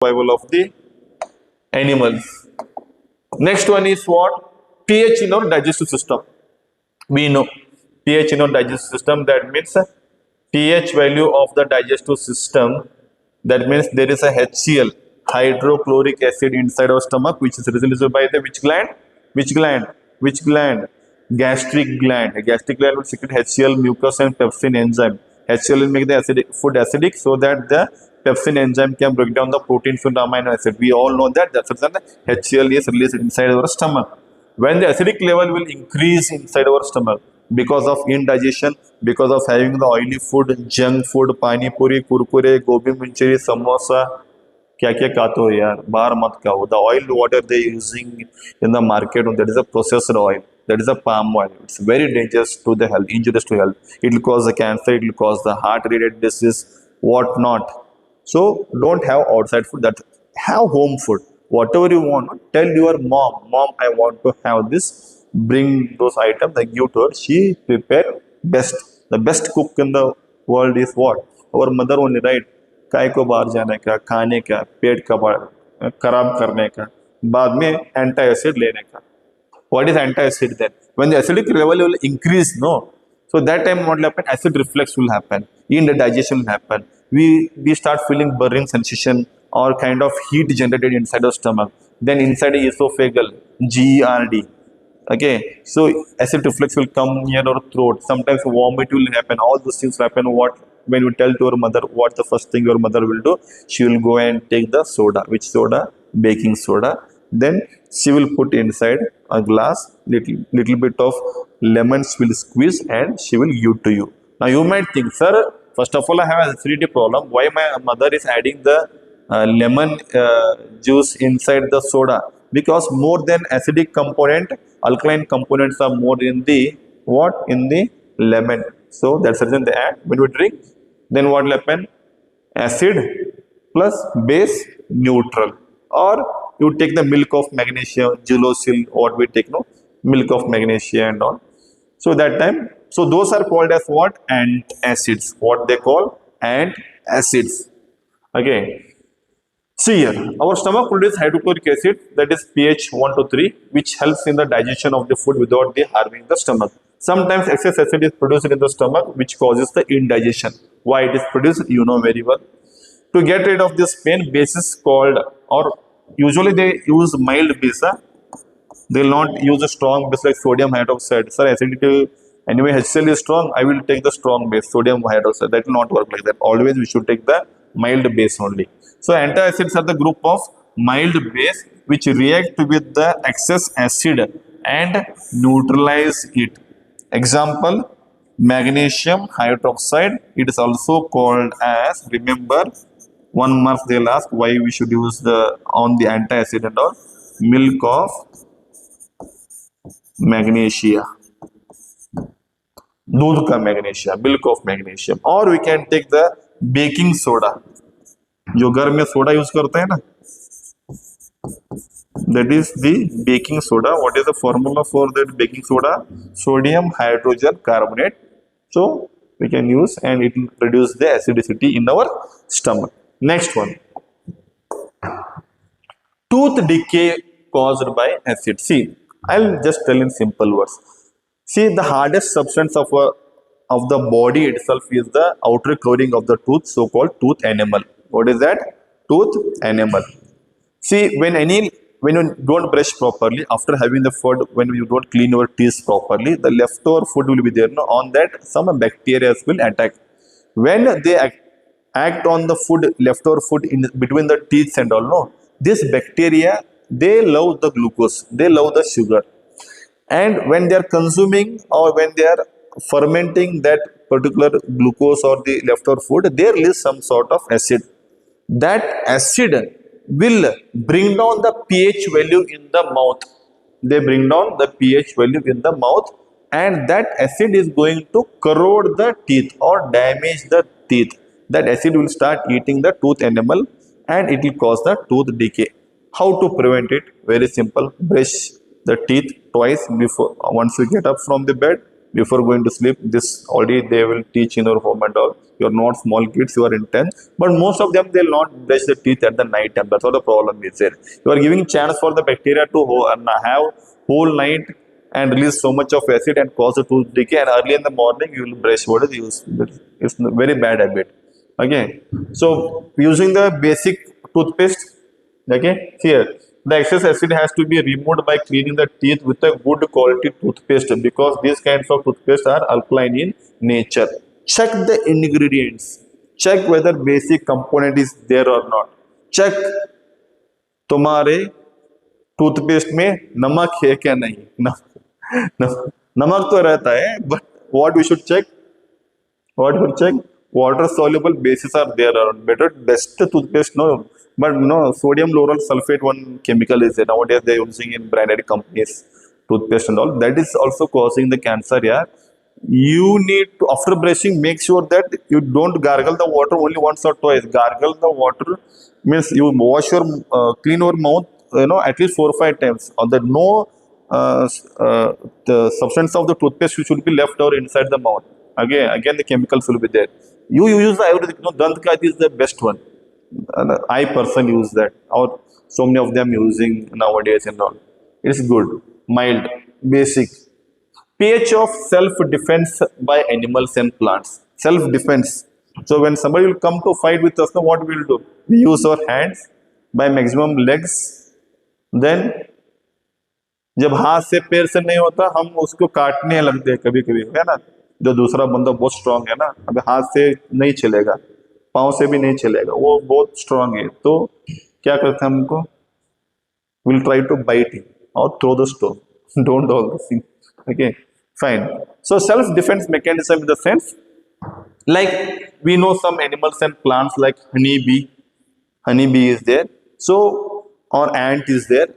survival of the animals. Next one is what? pH in our digestive system. We know pH in our digestive system, that means pH value of the digestive system, that means there is a HCl, hydrochloric acid, inside our stomach, which is released by the which gland? Which gland? Which gland? Gastric gland. A gastric gland will secrete HCl, mucus and pepsin enzyme. HCl will make the food acidic so that the pepsin enzyme can break down the proteins into amino acid. We all know that. That's the reason HCl is released inside our stomach. When the acidic level will increase inside our stomach because of indigestion, because of having the oily food, junk food, pani puri, kurkure, gobi manchuri, samosa, क्या क्या खाते हो यार, बाहर मत खाओ. The oil what are they using in the market, that is a processed oil, that is a palm oil. It's very dangerous to the health, injurious to health. It will cause the cancer, it will cause the heart related disease, what not. So don't have outside food, that have home food. Whatever you want, tell your mom, I want to have this, bring those items, I give to her, she prepare best. The best cook in the world is what? Our mother only, right? काय को बाहर जाने का, खाने का, पेट का खराब करने का, बाद में एंटी एसिड लेने का. What is anti-acid then? When the acidic level will increase, no? So that time what will happen? Acid reflux will happen. Indigestion will happen. We start feeling burning sensation or kind of heat generated inside the stomach. Then inside the esophageal, GERD. Okay, so acid reflux will come near our throat. Sometimes vomit will happen. All those things happen. What when you tell to your mother, what the first thing your mother will do? She will go and take the soda. Which soda? Baking soda. Then she will put inside a glass, little bit of lemons will squeeze and she will give to you. Now you might think, sir, first of all I have an acidity problem. Why my mother is adding the lemon juice inside the soda? Because more than acidic component, alkaline components are more in the what? In the lemon. So that's the reason they add. When we drink, then what will happen? Acid plus base neutral. Or you take the milk of magnesia, glycol, what we take, no? Milk of magnesia and all. So that time, so those are called as what? Antacids. What they call? Antacids. Okay. See here, our stomach produces hydrochloric acid, that is pH 1 to 3, which helps in the digestion of the food without the harming the stomach. Sometimes excess acid is produced in the stomach, which causes the indigestion. Why it is produced, you know very well. To get rid of this pain, bases called, or usually they use mild base. They will not use a strong base like sodium hydroxide. Sir, acidity, anyway HCl is strong, I will take the strong base, sodium hydroxide. That will not work like that. Always we should take the mild base only. So antacids are the group of mild base which react with the excess acid and neutralize it. Example, magnesium hydroxide. It is also called as, remember, 1 mark they'll ask why we should use the on the antacid and all. Milk of magnesia. दूध का magnesia, milk of magnesium. और we can take the baking soda. जो घर में soda use करते हैं ना, that is the baking soda. What is the formula for that baking soda? Sodium hydrogen carbonate. So we can use and it will reduce the acidity in our stomach. Next one, tooth decay caused by acid. See, I'll just tell in simple words. See, the hardest substance of the body itself is the outer covering of the tooth, so called tooth enamel. What is that? Tooth enamel. See, when you don't brush properly after having the food, when you don't clean your teeth properly, the leftover food will be there. No, on that some bacteria will attack. When they act on the food, leftover food in between the teeth and all, no, this bacteria, they love the glucose, they love the sugar, and when they are consuming or when they are fermenting that particular glucose or the leftover food, they release some sort of acid. That acid will bring down the pH value in the mouth. They bring down the pH value in the mouth, and that acid is going to corrode the teeth or damage the teeth. That acid will start eating the tooth enamel and it will cause the tooth decay. How to prevent it? Very simple. Brush the teeth twice before, once you get up from the bed before going to sleep. This already they will teach in your home and all. You're not small kids, you are intense, but most of them they'll not brush the teeth at the night time. That's what the problem is there. You are giving chance for the bacteria to have whole night and release so much of acid and cause a tooth decay, and early in the morning you will brush. What is use? It's a very bad habit. Okay, so using the basic toothpaste. Okay, here the excess acid has to be removed by cleaning the teeth with a good quality toothpaste, because these kinds of toothpaste are alkaline in nature. Check the ingredients. Check whether basic component is there or not. Check तुम्हारे toothpaste में नमक है क्या नहीं. नमक तो रहता है, but what we should check? What we check? Water soluble bases are there or better. Best toothpaste, no, but no, sodium lauryl sulfate one chemical is there. Nowadays they are using in branded companies toothpaste and all. That is also causing the cancer. Yeah, you need to, after brushing, make sure that you don't gargle the water only once or twice. Gargle the water means you wash your clean your mouth, at least 4 or 5 times. Or the no the substance of the toothpaste should be left or inside the mouth. Again the chemicals will be there. You use the Ayurvedic, Dantkati is the best one. I personally use that, or so many of them using nowadays and all. It's good, mild, basic. pH of self-defense by animals and plants. Self-defense. So when somebody will come to fight with us, what we will do? We use our hands, by maximum legs. Then जब हाथ से पैर से नहीं होता, हम उसको काटने लगते हैं कभी कभी, है ना. जो दूसरा बंदा बहुत स्ट्रांग है ना, अभी हाथ से नहीं चलेगा, पाँव से भी नहीं चलेगा, वो बहुत स्ट्रांग है, तो क्या करते हैं हमको? Will try to bite him और throw the stone. Don't all this thing. Okay, fine. So self-defense mechanism in the sense, like we know some animals and plants like honeybee. Honeybee is there. So, or ant is there.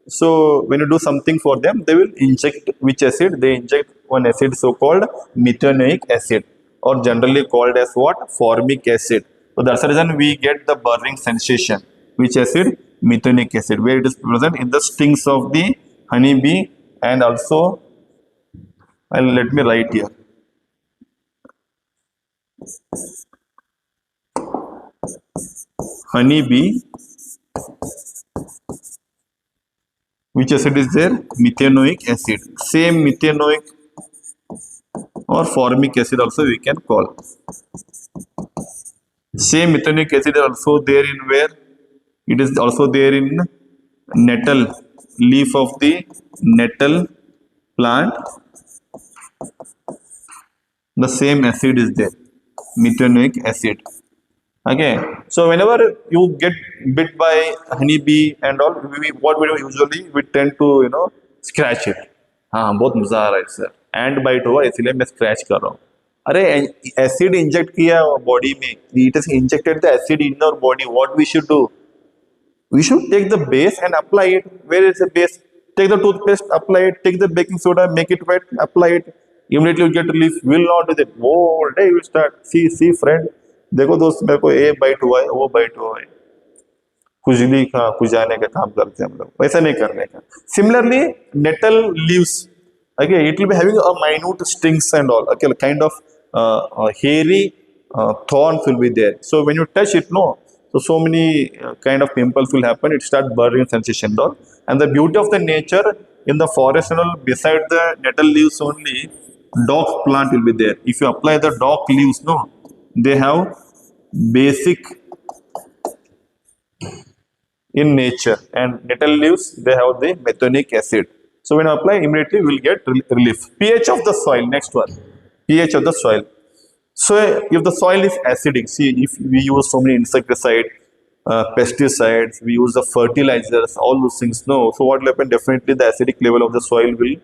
So when you do something for them, they will inject which acid? They inject one acid so-called methanoic acid, or generally called as what? Formic acid. So that's the reason we get the burning sensation. Which acid? Methanoic acid, where it is present in the stings of the honeybee, and also, and let me write here. Honeybee, which acid is there? Methanoic acid. Same methanoic or formic acid also we can call. Same methanoic acid is also there in where? It is also there in nettle, leaf of the nettle plant. The same acid is there, methanoic acid. Okay, so whenever you get bit by honeybee and all, what we do usually, we tend to scratch it. हाँ, बहुत मजा आ रहा है sir, and bite हुआ इसलिए मैं scratch कर रहा हूँ. अरे एसिड इंजेक्ट किया बॉडी में, it is injected the acid in our body. What we should do? We should take the base and apply it. Where is the base? Take the toothpaste, apply it. Take the baking soda, make it wet, apply it. Immediately you get relief. Will not do that. Whole day you start. See friend. देखो दोस्त, मेरे को ये bite हुआ है, वो bite हुआ है. खुजली का खुजाने का काम करते हैं हम लोग. वैसा नहीं करने का. Similarly, nettle leaves. Okay, it will be having a minute stings and all. Okay, kind of hairy thorns will be there. So when you touch it, no. So many kind of pimples will happen. It start burning sensation though. And the beauty of the nature in the forest and all, beside the nettle leaves only, dock plant will be there. If you apply the dock leaves, no, they have basic in nature, and nettle leaves, they have the methanoic acid. So when you apply, immediately you will get relief. pH of the soil. Next one, pH of the soil. So if the soil is acidic, see, if we use so many insecticides, pesticides, we use the fertilizers, all those things, no. So what will happen? Definitely the acidic level of the soil will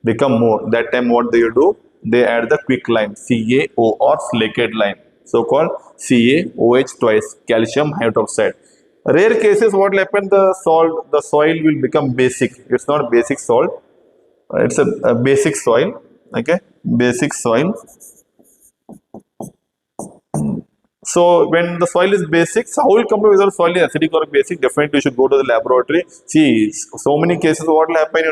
become more. That time what they do? They add the quick lime, CaO, or slaked lime, so called CaOH twice, calcium hydroxide. Rare cases, what will happen? The soil will become basic. It's not basic salt. It's a basic soil. Okay, basic soil. So when the soil is basic, so how will you compare whether soil is acidic or basic? Definitely you should go to the laboratory. See, so many cases what will happen,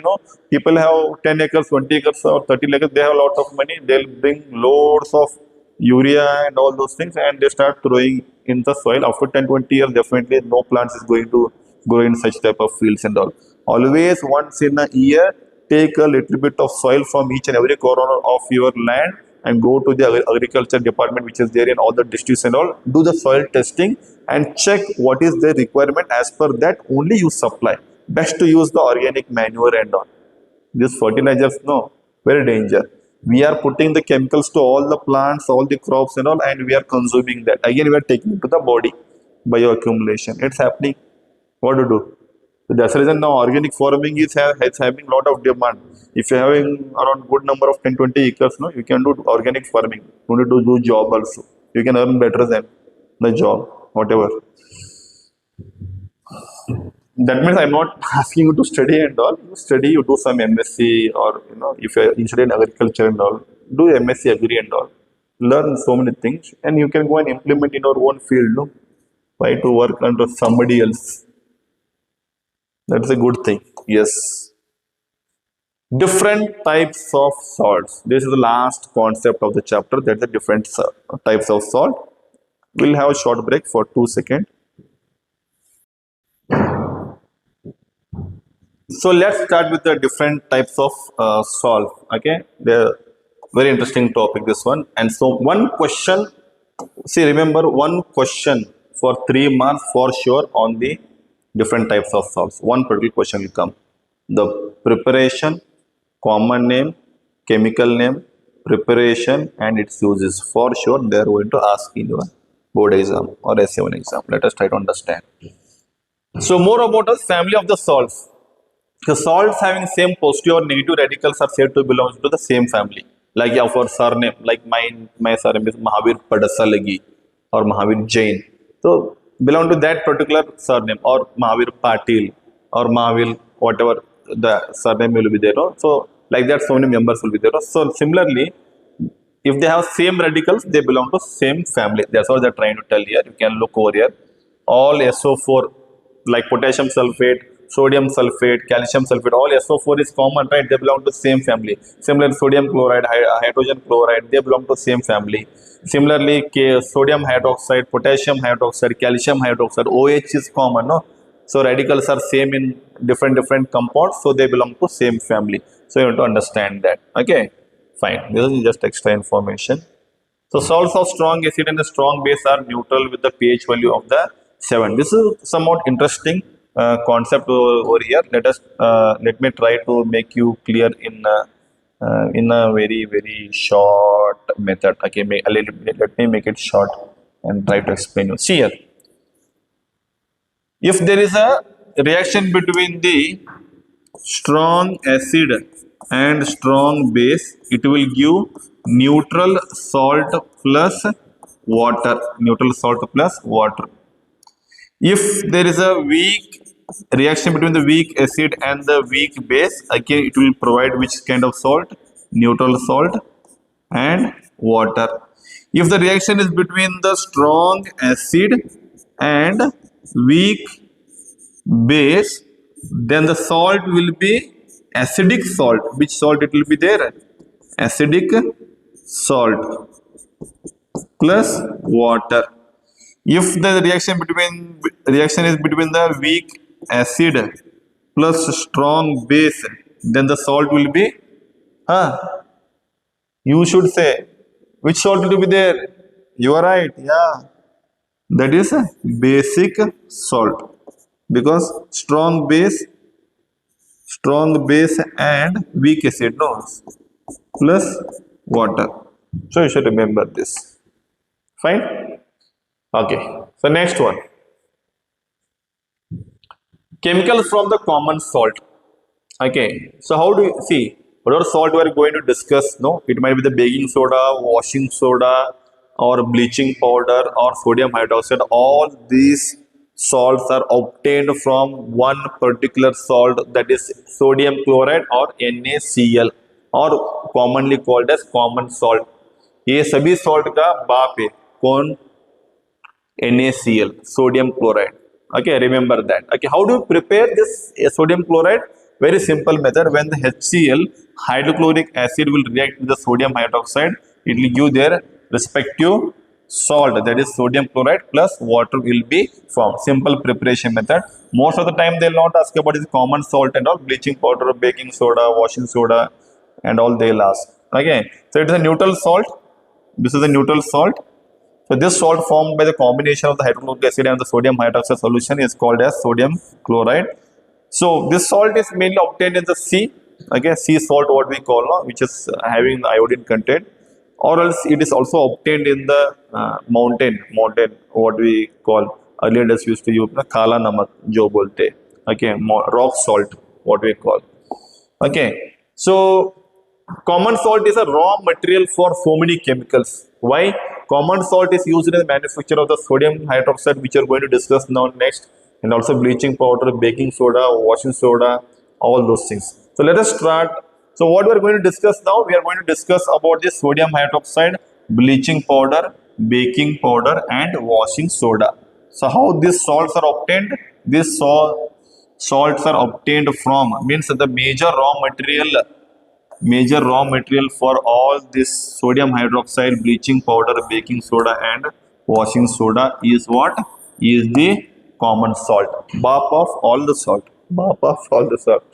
people have 10 acres, 20 acres or 30 acres, they have a lot of money, they'll bring loads of urea and all those things and they start throwing in the soil. After 10, 20 years, definitely no plants is going to grow in such type of fields and all. Always once in a year, take a little bit of soil from each and every corner of your land and go to the agriculture department which is there in all the districts and all, do the soil testing and check what is the requirement. As per that only you supply. Best to use the organic manure and all. These fertilizers, no, very danger. We are putting the chemicals to all the plants, all the crops and all, and we are consuming that. Again, we are taking it to the body bioaccumulation. It's happening. What to do? So that's the reason now organic farming is having a lot of demand. If you're having around good number of 10, 20 acres, no, you can do organic farming. You need to do job also. You can earn better than the job, whatever. That means I'm not asking you to study and all. You study, you do some MSc or if you're interested in agriculture and all, do MSc Agri and all. Learn so many things and you can go and implement in your own field. No? Why to work under somebody else? That's a good thing. Yes. Different types of salts. This is the last concept of the chapter. That's the different types of salt. We'll have a short break for 2 seconds. So let's start with the different types of salt. Okay, the very interesting topic this one. And so one question. See, remember one question for 3 months for sure on the different types of salts. One particular question will come. The preparation, common name, chemical name, preparation, and its uses. For sure, they are going to ask in your board exam or S7 exam. Let us try to understand. So more about the family of the salts. The salts having same positive or negative radicals are said to belong to the same family. Like our surname, like my surname is Mahavir Padasalagi or Mahavir Jain. So belong to that particular surname or Mahavir Patil or Mahavir whatever the surname will be there. No? So like that so many members will be there. No? So similarly, if they have same radicals, they belong to same family. That's what they're trying to tell here. You can look over here. All SO4 like potassium sulfate, sodium sulfate, calcium sulfate, all SO4 is common, right? They belong to same family. Similarly, sodium chloride, hydrogen chloride, they belong to same family. Similarly, sodium hydroxide, potassium hydroxide, calcium hydroxide, OH is common, no? So radicals are same in different compounds, so they belong to same family. So you have to understand that. Okay, fine. This is just extra information. So salts of strong acid and the strong base are neutral with the pH value of the 7. This is somewhat interesting concept over here. Let me try to make you clear in a very short method. Okay, let me make it short and try to explain you. See here, if there is a reaction between the strong acid and strong base, it will give neutral salt plus water. Neutral salt plus water. If there is a weak reaction between the weak acid and the weak base, again it will provide which kind of salt? Neutral salt and water. If the reaction is between the strong acid and weak base, then the salt will be acidic salt. Which salt it will be there? Acidic salt plus water. If the reaction is between the weak acid plus strong base, then the salt will be, you should say, which salt will be there? You are right, yeah. That is a basic salt because strong base and weak acid, no, plus water. So you should remember this. Fine. Okay, so next one. Chemicals from the common salt. Okay, so how do you see whatever salt we are going to discuss? No, it might be the baking soda, washing soda, or bleaching powder, or sodium hydroxide. All these salts are obtained from one particular salt, that is sodium chloride or NaCl, or commonly called as common salt. ये सभी salt का बाप है कौन? NaCl, sodium chloride. Okay, remember that. Okay, how do you prepare this sodium chloride? Very simple method. When the HCl, hydrochloric acid, will react with the sodium hydroxide, it will give their respective salt, that is sodium chloride plus water will be formed. Simple preparation method. Most of the time they will not ask about this common salt and all, bleaching powder, baking soda, washing soda, and all they'll ask. Okay, so it is a neutral salt. This is a neutral salt. So this salt formed by the combination of the hydrochloric acid and the sodium hydroxide solution is called as sodium chloride. So this salt is mainly obtained in the sea, okay, sea salt what we call, which is having iodine content, or else it is also obtained in the mountain what we call, earlier days used to use kala namak jo bolte, okay, rock salt what we call. Okay, so common salt is a raw material for so many chemicals. Why? Common salt is used in the manufacture of the sodium hydroxide, which we are going to discuss now next, and also bleaching powder, baking soda, washing soda, all those things. So let us start. So what we are going to discuss now? We are going to discuss about the sodium hydroxide, bleaching powder, baking powder, and washing soda. So how these salts are obtained? These salts are obtained from, means the major raw material for all this sodium hydroxide, bleaching powder, baking soda, and washing soda is what? Is the common salt. BAP of all the salt. BAP of all the salt.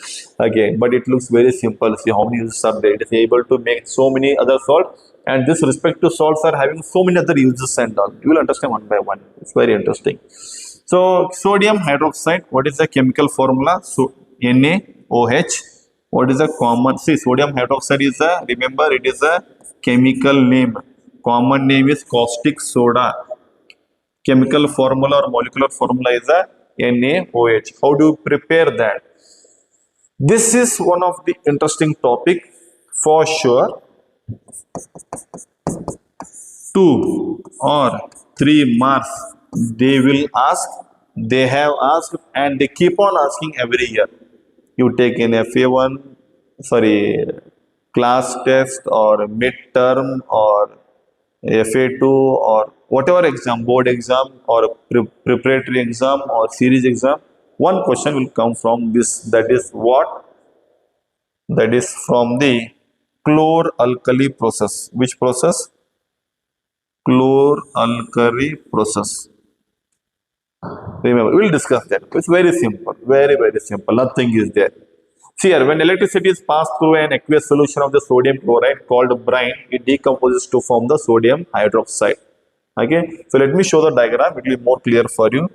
Okay, but it looks very simple. See how many uses are there. It is able to make so many other salt, and this respective salts are having so many other uses and all. You will understand one by one. It's very interesting. So sodium hydroxide, what is the chemical formula? So NaOH. What is the common? See, sodium hydroxide is a, remember, it is a chemical name. Common name is caustic soda. Chemical formula or molecular formula is a NaOH. How do you prepare that? This is one of the interesting topic for sure. 2 or 3 marks they will ask, they have asked, and they keep on asking every year. You take in FA1, sorry, class test or midterm or FA2 or whatever exam, board exam or preparatory exam or series exam, one question will come from this. That is what? That is from the chlor-alkali process. Which process? Chlor-alkali process. Remember, we'll discuss that. It's very simple, very, very simple. Nothing is there. See here, when electricity is passed through an aqueous solution of the sodium chloride called brine, it decomposes to form the sodium hydroxide. Okay, so let me show the diagram. It will be more clear for you.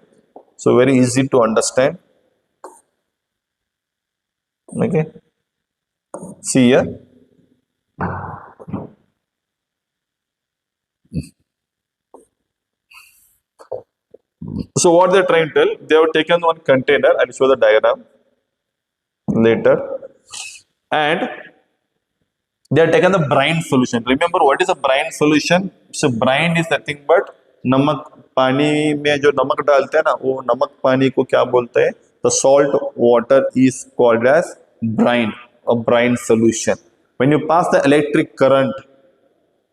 So very easy to understand. Okay, see here. So what they're trying to tell, they have taken one container. I'll show the diagram later, and they have taken the brine solution. Remember what is a brine solution? So brine is nothing but नमक, पानी में जो नमक डालते हैं ना, वो नमक पानी को क्या बोलते हैं? The salt water is called as brine, a brine solution. When you pass the electric current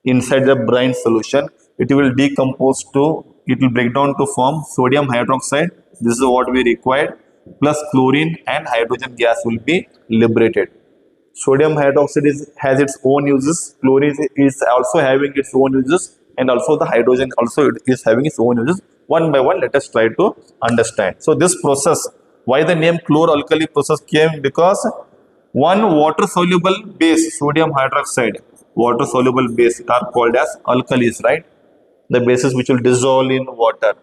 inside the brine solution, it will decompose to, it will break down to form sodium hydroxide. This is what we required, plus chlorine and hydrogen gas will be liberated. Sodium hydroxide has its own uses, chlorine is also having its own uses, and also the hydrogen also is having its own uses. One by one, let us try to understand. So this process, why the name chlor-alkali process came? Because one water soluble base, sodium hydroxide, water soluble base are called as alkalis, right? The bases which will dissolve in water.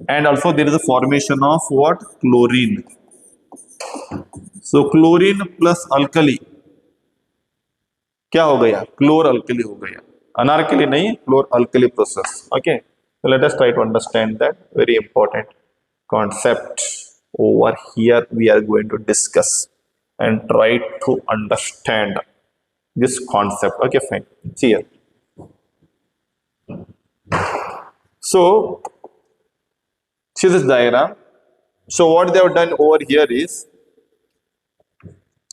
And also there is a formation of what? Chlorine. So chlorine plus alkali क्या हो गया? क्लोर alkali हो गया. अनारकली नहीं, क्लोर alkali process. Okay, so let us try to understand that very important concept over here. We are going to discuss and try to understand this concept. Okay, fine. See here. So see this diagram. So what they have done over here is,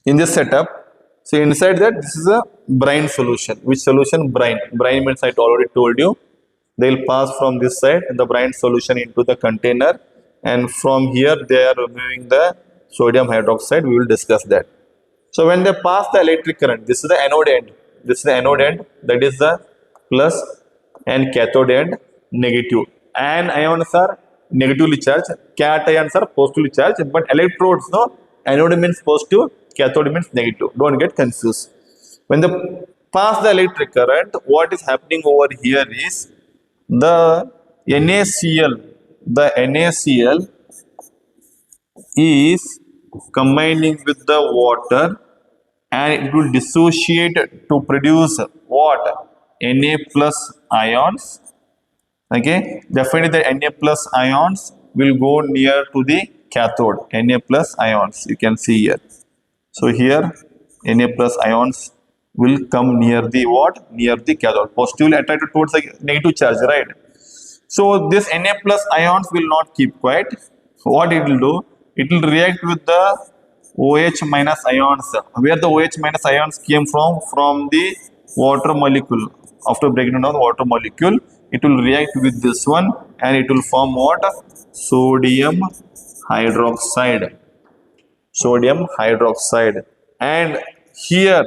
in this setup, so inside that, this is a brine solution. Which solution? Brine. Brine means I already told you. They will pass from this side the brine solution into the container, and from here they are removing the sodium hydroxide. We will discuss that. So when they pass the electric current, this is the anode end. This is the anode end, that is the plus, and cathode end negative. And ions are negatively charged, cations are positively charged, but electrodes, no, anode means positive, cathode means negative. Don't get confused. When they pass the electric current, what is happening over here is the NaCl, the NaCl is combining with the water, and it will dissociate to produce what? Na plus ions. Okay, definitely the Na plus ions will go near to the cathode. Na plus ions, you can see here. So here Na plus ions will come near the what? Near the cathode. Positively attracted towards the negative charge, right? So this Na plus ions will not keep quiet. What it will do? It will react with the OH minus ions. Where the OH minus ions came from? From the water molecule. After breaking down the water molecule, it will react with this one, and it will form what? Sodium hydroxide. Sodium hydroxide. And here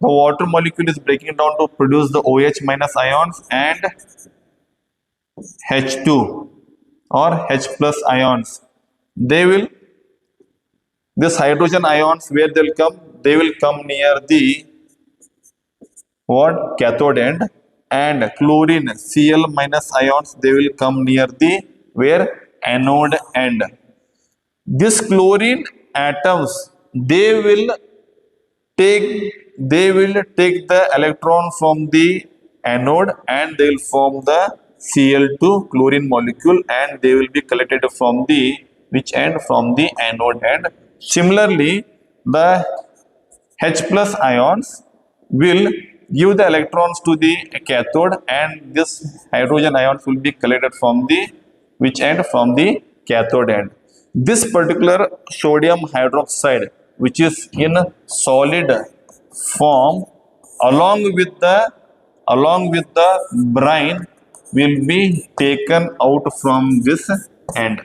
the water molecule is breaking down to produce the OH minus ions and H2 or H plus ions. They will, this hydrogen ions, where they will come near the what? Cathode end, and chlorine Cl minus ions, they will come near the where? Anode end. This chlorine atoms, they will take the electron from the anode, and they will form the Cl2 chlorine molecule, and they will be collected from the which end? From the anode end. Similarly, the H plus ions will give the electrons to the cathode, and this hydrogen ions will be collected from the which end? From the cathode end. This particular sodium hydroxide, which is in solid form, along with the brine, will be taken out from this end.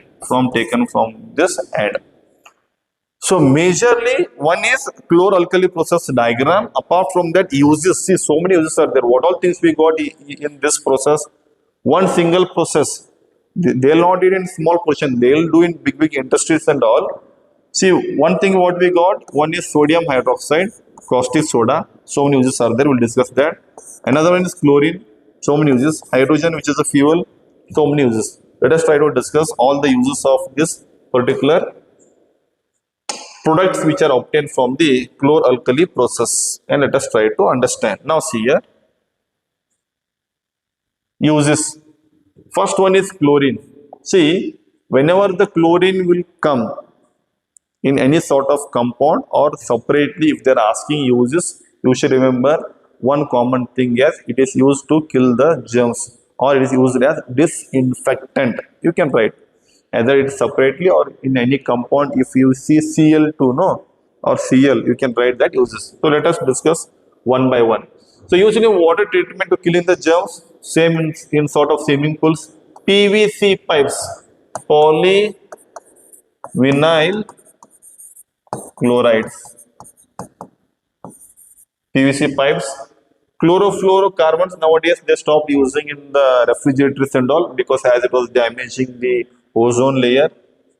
So majorly one is chloralkali process diagram. Apart from that, uses, see, so many uses are there. What all things we got in this process? One single process. They'll not do it in small portion. They'll do in big industries and all. See, one thing what we got, one is sodium hydroxide, caustic soda. So many uses are there. We'll discuss that. Another one is chlorine. So many uses. Hydrogen, which is a fuel. So many uses. Let us try to discuss all the uses of this particular products which are obtained from the chloralkali process, and let us try to understand. Now see here, uses. First one is chlorine. See, whenever the chlorine will come in any sort of compound or separately, if they are asking uses, you should remember one common thing as it is used to kill the germs, or it is used as disinfectant. You can write either it separately or in any compound. If you see Cl2, no, or Cl, you can write that uses. So let us discuss one by one. So usually water treatment to killing the germs, same in sort of swimming pools. PVC pipes, polyvinyl chlorides. PVC pipes. Chlorofluorocarbons, nowadays they stopped using in the refrigerators and all, because as it was damaging the ozone layer,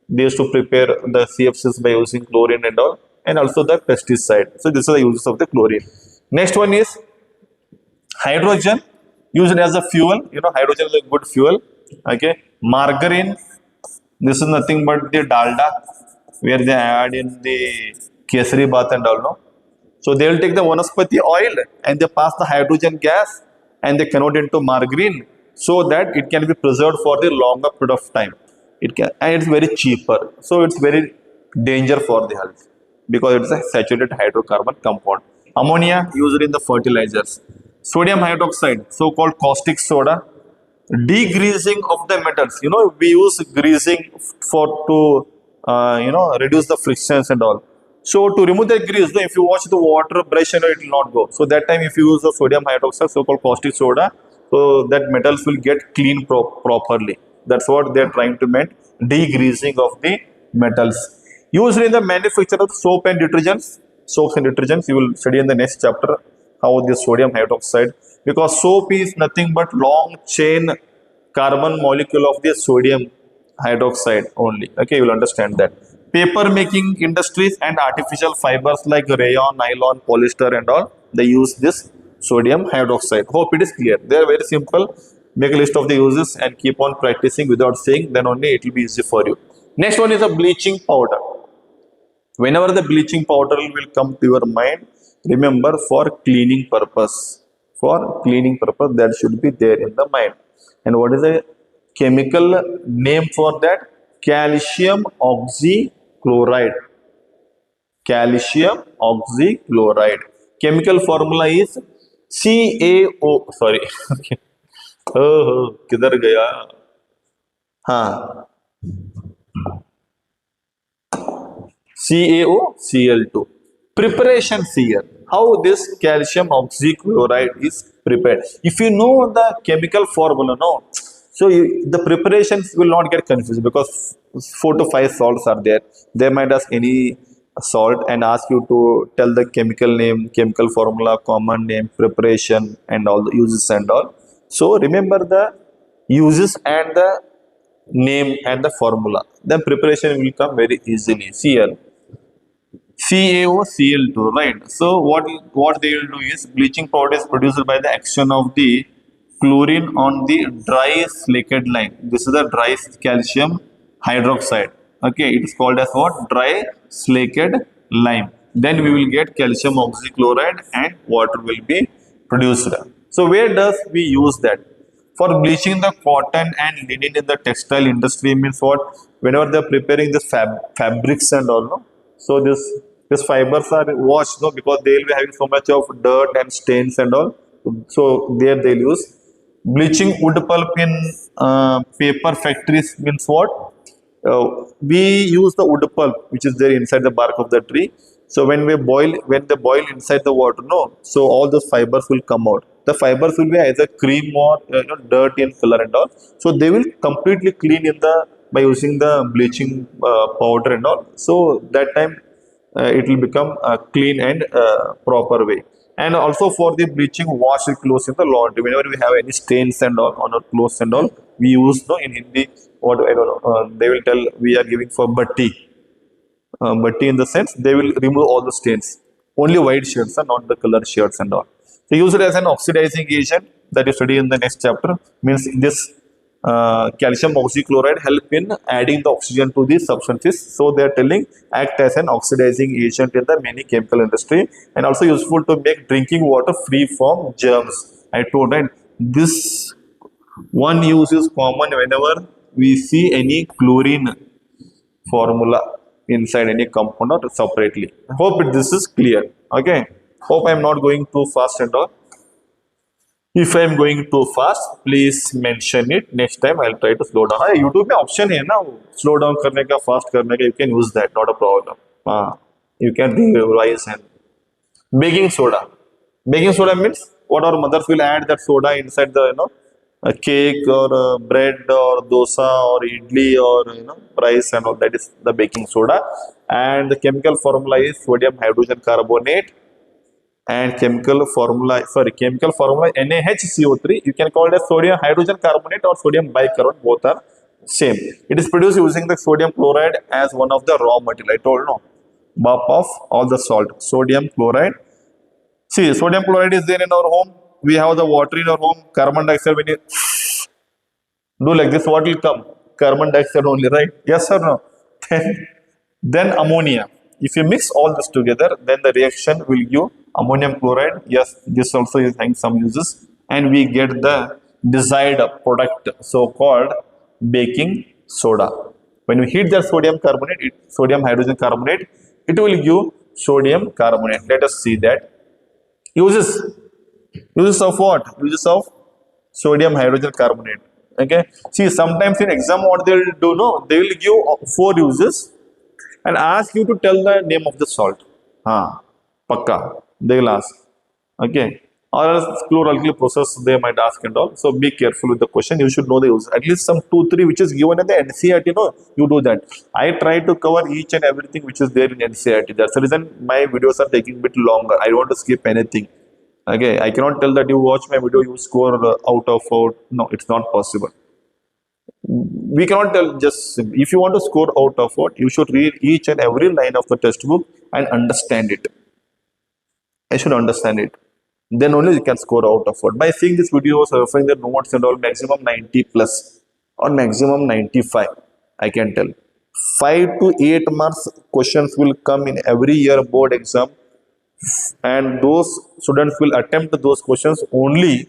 they used to prepare the CFCs by using chlorine and all, and also the pesticide. So this is the uses of the chlorine. Next one is hydrogen, used as a fuel. You know, hydrogen is a good fuel. Okay, margarine. This is nothing but the dalda, where they add in the kesari bath and all. No, so they will take the vanaspati oil and they pass the hydrogen gas and they convert it into margarine, so that it can be preserved for the longer period of time. It can, and it's very cheaper. So it's very danger for the health because it's a saturated hydrocarbon compound. Ammonia, used in the fertilizers. Sodium hydroxide, so-called caustic soda. Degreasing of the metals. You know, we use greasing to reduce the frictions and all. So to remove the grease, if you wash the water brush, it will not go. So that time if you use the sodium hydroxide, so-called caustic soda, So that metals will get clean properly. That's what they're trying to mean, degreasing of the metals. Used in the manufacture of soap and detergents. Soaps and detergents, you will study in the next chapter how the sodium hydroxide, because soap is nothing but long chain carbon molecule of the sodium hydroxide only. Okay, you will understand that. Paper making industries and artificial fibers like rayon, nylon, polyester and all, they use this sodium hydroxide. Hope it is clear. They are very simple. Make a list of the uses and keep on practicing without saying, then only it will be easy for you. Next one is a bleaching powder. Whenever the bleaching powder will come to your mind, remember for cleaning purpose. For cleaning purpose, that should be there in the mind. And what is the chemical name for that? Calcium oxychloride. Calcium oxychloride. Chemical formula is CaO. Sorry. किधर गया? हाँ, CaOCl2. Preparation here. How this calcium oxychloride is prepared. If you know the chemical formula, no, so the preparations will not get confused, because 4 to 5 salts are there. They might ask any salt and ask you to tell the chemical name, chemical formula, common name, preparation, and all the uses and all. So remember the uses and the name and the formula. Then preparation will come very easily. See here. CaOCl2, right? So what they will do is, bleaching powder is produced by the action of the chlorine on the dry slaked lime. This is the dry calcium hydroxide. Okay, it is called as what? Dry slaked lime. Then we will get calcium oxychloride and water will be produced. So where does we use that? For bleaching the cotton and linen in the textile industry, means what? Whenever they're preparing the fabrics and all, no? So these fibers are washed, no, because they will be having so much of dirt and stains and all. So there they'll use bleaching wood pulp in paper factories, means what? We use the wood pulp which is there inside the bark of the tree. So when they boil inside the water, no, so all those fibers will come out. The fibers will be either cream or dirt in color and all. So they will completely clean in the by using the bleaching powder and all. So that time it will become clean and proper way. And also for the bleaching washed clothes in the laundry, whenever we have any stains and all on our clothes and all, we use, no, in Hindi, what I don't know, they will tell we are giving for batti. Batti in the sense they will remove all the stains. Only white shirts are not the color shirts and all. So use it as an oxidizing agent that you study in the next chapter. Means this calcium oxychloride help in adding the oxygen to these substances. So they are telling act as an oxidizing agent in the many chemical industry, and also useful to make drinking water free from germs. I told, right, this one use is common whenever we see any chlorine formula inside any compound or separately. Hope this is clear. Okay. Hope I am not going too fast and all. If I am going too fast, please mention it. Next time I'll try to slow down. हाँ, YouTube में option है ना, slow down करने का, fast करने का. You can use that, not a problem. You can revise and baking soda. Baking soda means what our mothers will add that soda inside the a cake or bread or dosa or idli or rice and all. That is the baking soda. And the chemical formula is sodium hydrogen carbonate. And chemical formula NaHCO3, you can call it as sodium hydrogen carbonate or sodium bicarbonate, both are same. It is produced using the sodium chloride as one of the raw material. I told, no, BAP of all the salt, sodium chloride. See, sodium chloride is there in our home. We have the water in our home. Carbon dioxide, when you do like this, what will come? Carbon dioxide only, right? Yes or no? Then ammonia. If you mix all this together, then the reaction will give ammonium chloride. Yes, this also is having some uses, and we get the desired product, so-called baking soda. When we heat the sodium carbonate, sodium hydrogen carbonate, it will give sodium carbonate. Let us see that. Uses of what? Uses of sodium hydrogen carbonate. Okay. See, sometimes in exam, what they will do, no, they will give 4 uses and ask you to tell the name of the salt. Pakka. They will ask. Okay. or else chloralkyl process they might ask and all. So be careful with the question. You should know the use. At least some 2-3 which is given in the NCERT, you do that. I try to cover each and everything which is there in NCERT. That's the reason my videos are taking a bit longer. I don't want to skip anything. Okay, I cannot tell that you watch my video, you score out of out. No, it's not possible. We cannot tell just if you want to score out of what, you should read each and every line of the textbook and understand it. I should understand it. Then only you can score out of what. By seeing this video, referring the notes and all, maximum 90 plus or maximum 95, I can tell. 5 to 8 marks questions will come in every year board exam, and those students will attempt those questions only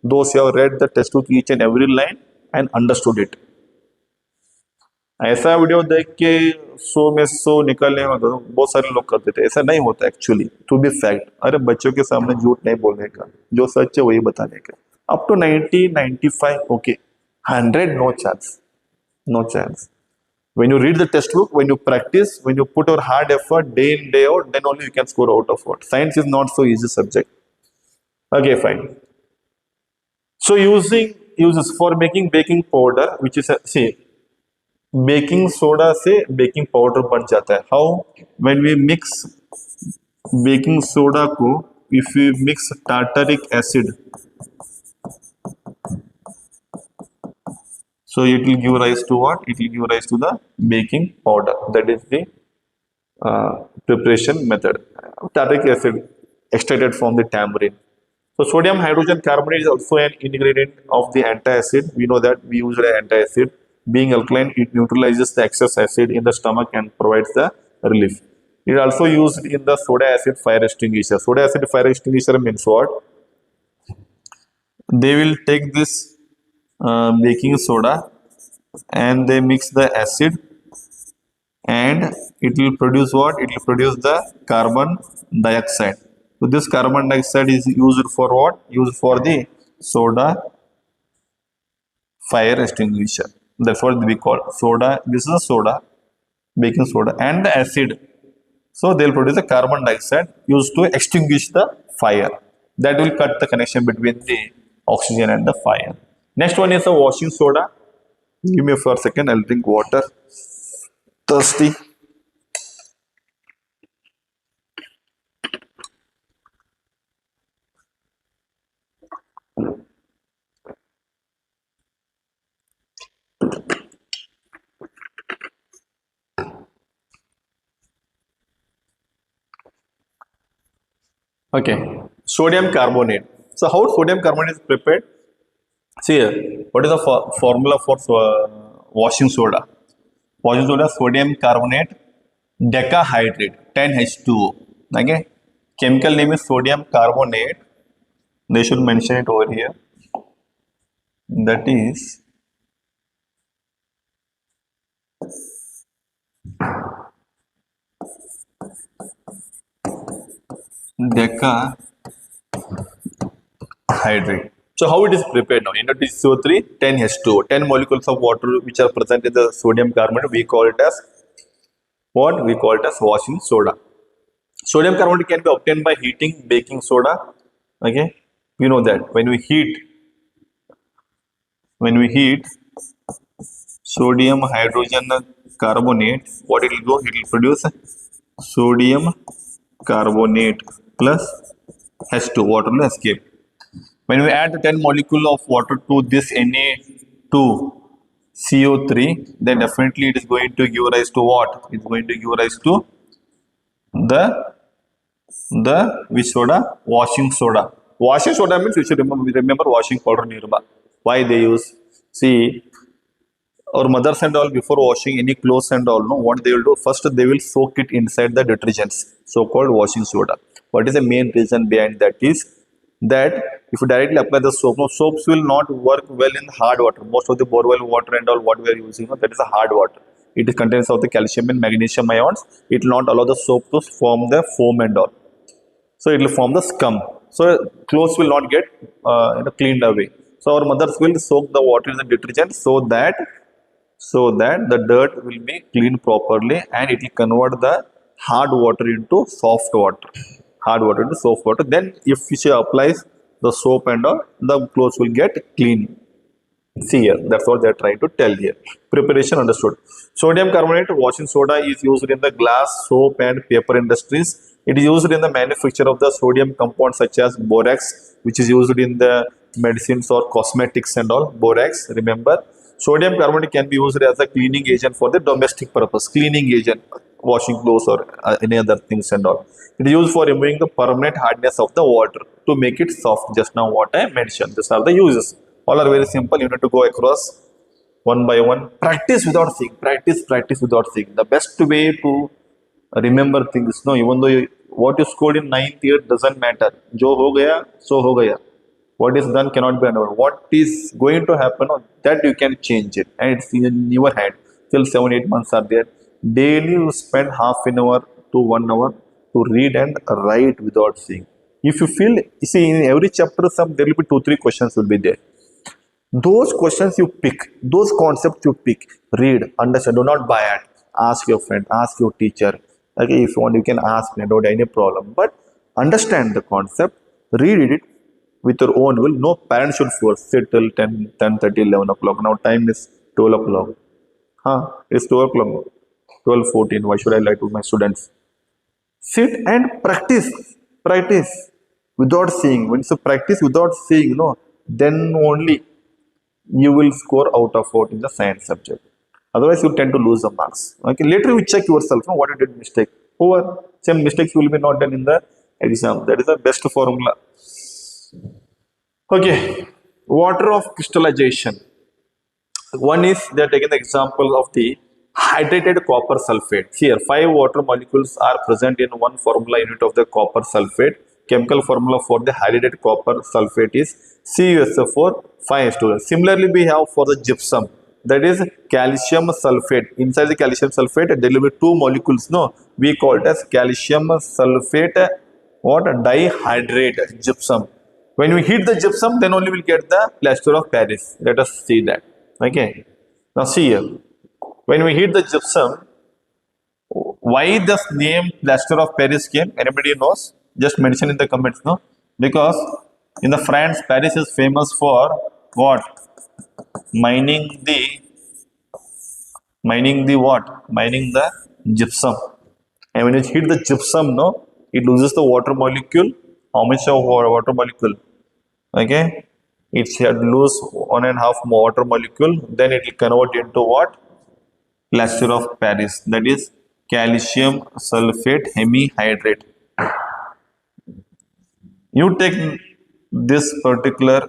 those who have read the textbook each and every line and understood it. ऐसा video देख के 100 में 100 निकलने में बहुत सारे लोग करते थे, ऐसा नहीं होता एक्चुअली, टू बी फैक्ट। अरे बच्चों के सामने झूठ नहीं बोलने का, जो सच है वही बताने का। Up to 90 95 okay, 100 no chance, no chance. When you read the textbook, when you practice, when you put your hard effort day in day out, then only you can score out of what. Science is not so easy subject. Okay, fine. So uses for making baking powder, which is see, baking soda से baking powder बन जाता है। How? When we mix baking soda को, if we mix tartaric acid, so it will give rise to what? It will give rise to the baking powder. That is the preparation method. Tartaric acid extracted from the tamarind. So sodium hydrogen carbonate is also an ingredient of the antacid. We know that we use the antacid. Being alkaline, it neutralizes the excess acid in the stomach and provides the relief. It is also used in the soda acid fire extinguisher. Soda acid fire extinguisher means what? They will take this baking soda and they mix the acid, and it will produce what? It will produce the carbon dioxide. So this carbon dioxide is used for what? Used for the soda fire extinguisher. That's what we call soda. This is a soda, baking soda, and the acid. So they'll produce the carbon dioxide used to extinguish the fire. That will cut the connection between the oxygen and the fire. Next one is a washing soda. Give me for a second, I'll drink water. Thirsty. Okay, sodium carbonate. So how sodium carbonate is prepared? See here, what is the formula for washing soda? Washing soda, sodium carbonate decahydrate, 10H2O. Okay, chemical name is sodium carbonate. They should mention it over here. That is decahydrate. So how it is prepared now? NaCO3, 10H2O, 10 molecules of water which are present in the sodium carbonate. We call it as what? We call it as washing soda. Sodium carbonate can be obtained by heating baking soda. Okay, you know that when we heat sodium hydrogen carbonate, what it will do? It will produce sodium carbonate plus H2, water will escape. When we add 10 molecule of water to this Na2CO3, then definitely it is going to give rise to what? It is going to give rise to the which soda? Washing soda. Washing soda means you should remember washing powder nearby. Why they use? See, our mothers and all, before washing any clothes and all, no, what they will do? First they will soak it inside the detergents, so-called washing soda. What is the main reason behind that? Is that if you directly apply the soap, no, soaps will not work well in hard water. Most of the borewell water and all what we are using, that is a hard water. It is contains of the calcium and magnesium ions. It will not allow the soap to form the foam and all. So it will form the scum. So clothes will not get cleaned away. So our mothers will soak the water in the detergent so that the dirt will be cleaned properly, and it will convert the hard water into soft water. Hard water into soft water. Then if she applies the soap and all, the clothes will get clean. See here, that's what they're trying to tell here. Preparation understood. Sodium carbonate washing soda is used in the glass, soap, and paper industries. It is used in the manufacture of the sodium compounds such as borax, which is used in the medicines or cosmetics and all. Borax, remember. Sodium carbonate can be used as a cleaning agent for the domestic purpose. Cleaning agent, washing clothes or any other things and all. It is used for removing the permanent hardness of the water to make it soft. Just now what I mentioned. These are the uses. All are very simple. You need to go across one by one. Practice without seeing. Practice without seeing. The best way to remember things. No, even though what you scored in ninth year doesn't matter. Jo ho gaya, so ho gaya. What is done cannot be undone. What is going to happen, that you can change it, and it's in your hand. Till 7-8 months are there. Daily you spend half an hour to 1 hour to read and write without seeing. If you feel, you see, in every chapter, there will be 2-3 questions will be there. Those questions you pick, those concepts you pick, read, understand. Do not buy it. Ask your friend, ask your teacher. Okay, if you want, you can ask me. Don't have any problem. But understand the concept, read it with your own will. No parent should force. Sit till 10, 10:30, 11 o'clock. Now time is 12 o'clock. It's 12 o'clock. 12:14. Why should I lie to my students? Sit and practice without seeing. When you practice without seeing, then only you will score out of 4 in the science subject. Otherwise, you tend to lose the marks. Okay, later you check yourself, what you did mistake. Over same mistakes will be not done in the exam. That is the best formula. Okay, water of crystallization. One is they are taking the example of the hydrated copper sulfate. Here, 5 water molecules are present in one formula unit of the copper sulfate. Chemical formula for the hydrated copper sulfate is CuSO4 5H2O. Similarly, we have for the gypsum, that is calcium sulfate. Inside the calcium sulfate, there will be 2 molecules. No, we call it as calcium sulfate. What? Dihydrate gypsum. When we heat the gypsum, then only we'll get the plaster of Paris. Let us see that. Okay. Now see here. When we heat the gypsum, why this name plaster of Paris came? Anybody knows? Just mention in the comments, no? Because in the France, Paris is famous for what? Mining what? Mining the gypsum. And when you heat the gypsum, no, it loses the water molecule. How much of water molecule? Okay, it should lose 1.5 water molecule. Then it will convert into what? Plaster of Paris. That is calcium sulfate hemihydrate. You take this particular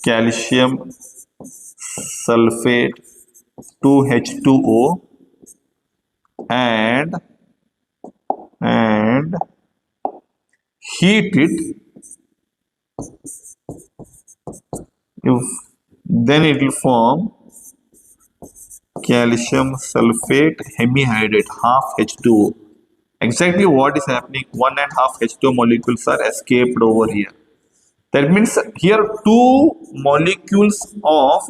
calcium sulfate 2H2O and heat it. Then it will form calcium sulfate hemihydrate, half H2O. Exactly what is happening? 1.5 H2O molecules are escaped over here. That means here 2 molecules of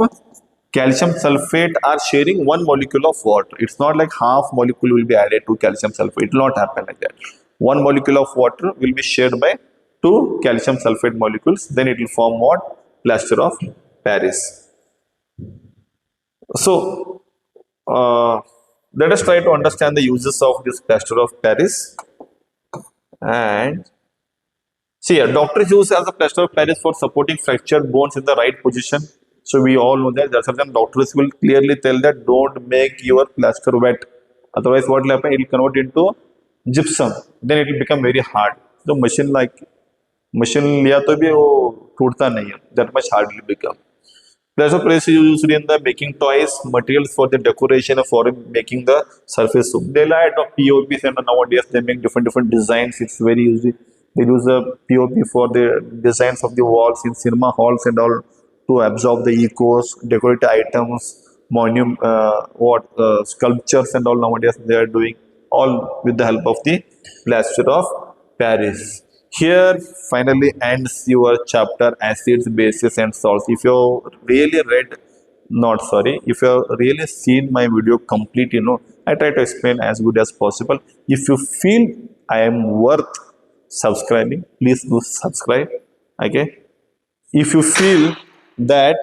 calcium sulfate are sharing 1 molecule of water. It's not like half molecule will be added to calcium sulfate. It will not happen like that. 1 molecule of water will be shared by 2 calcium sulfate molecules. Then it will form what? Plaster of Paris. So, let us try to understand the uses of this plaster of Paris. And see here, doctors use as a plaster of Paris for supporting fractured bones in the right position. So we all know that. That's why doctors will clearly tell that don't make your plaster wet. Otherwise, what will happen? It will convert into gypsum. Then it will become very hard. So machine liya to bhi wo tootta nahi hai. That much hard will become. Plaster of Paris is used in the making toys, materials for the decoration for making the surface soap. They light of POPs and nowadays they make different designs. It's very easy. They use a POP for the designs of the walls in cinema halls and all to absorb the echoes, decorate items, sculptures and all nowadays they are doing all with the help of the plaster of Paris. Here finally ends your chapter acids, bases and salts. If you really if you have really seen my video complete, I try to explain as good as possible. If you feel I am worth subscribing, please do subscribe. Okay, If you feel that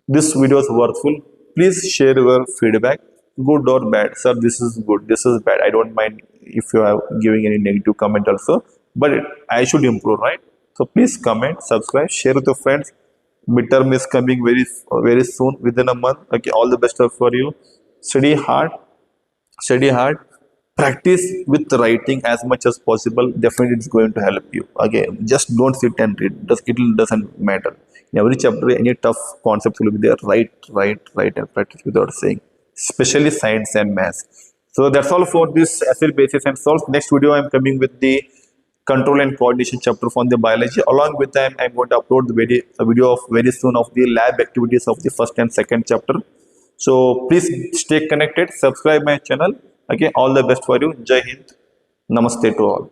this video is worthful, please share your feedback, good or bad. Sir, this is good, this is bad. I don't mind if you are giving any negative comment also, but I should improve, right? So please comment, subscribe, share with your friends. Midterm is coming very soon, within a month. Okay, all the best for you. Study hard, study hard, practice with writing as much as possible. Definitely it's going to help you. Again, just don't sit and read, it doesn't matter. In every chapter any tough concepts will be there. Write and practice without saying, especially science and maths. So that's all for this acid basis and salts. Next video I'm coming with the control and coordination chapter from the biology. Along with that, I'm going to upload a video of very soon of the lab activities of the first and second chapter. So please stay connected, subscribe my channel. Okay, all the best for you. Jai Hind. Namaste to all.